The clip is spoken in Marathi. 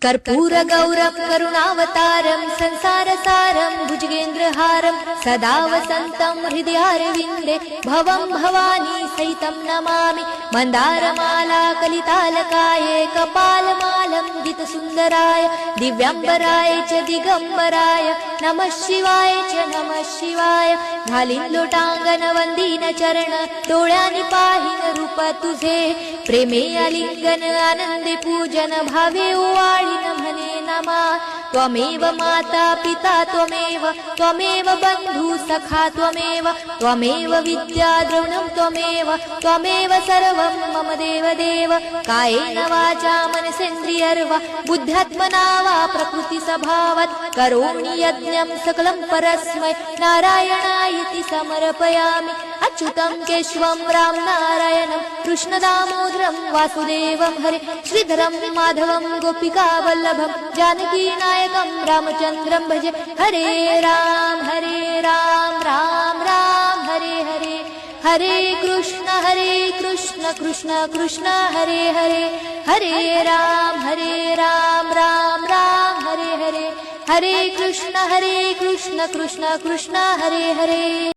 कर्पूर गौरम करुणावतारम संसारसारम भुजगेंद्रहारम सदा वसंतम हृदयारविंदे भवं भवानी सहितं नमामि मंदारमाला कलितालकाये कपालमालं गीतसुंदराय दिव्यांबराय च दिगंबराय नमः शिवाय च नमः शिवाय घालीन लोटांगण वंदीन चरण डोळ्यांनी पाहिन रूप तुझे प्रेमे आलिंगन आनंदे पूजन भावे ओवाळीन म्हणे नमा त्वमेव माता पिता त्वमेव बंधु सखा त्वमेव विद्या द्रवणं त्वमेव सर्वं मम देव कायेन वाचा मनसेन्द्रियर्वा बुद्ध्यात्मना वा प्रकृति स्वभावात् करोमि यज्ञं सकलं परस्मै नारायणायति समर्पयामि अच्युतं केशवं राम नारायणं कृष्णदामोदरं वासुदेवं हरे श्रीधरं माधवं गोपिका वल्लभं जानकी नायकं रामचन्द्रं भजे हरे राम राम राम हरे हरे हरे कृष्ण कृष्ण कृष्ण हरे हरे हरे राम राम राम हरे हरे हरे कृष्ण कृष्ण कृष्ण हरे हरे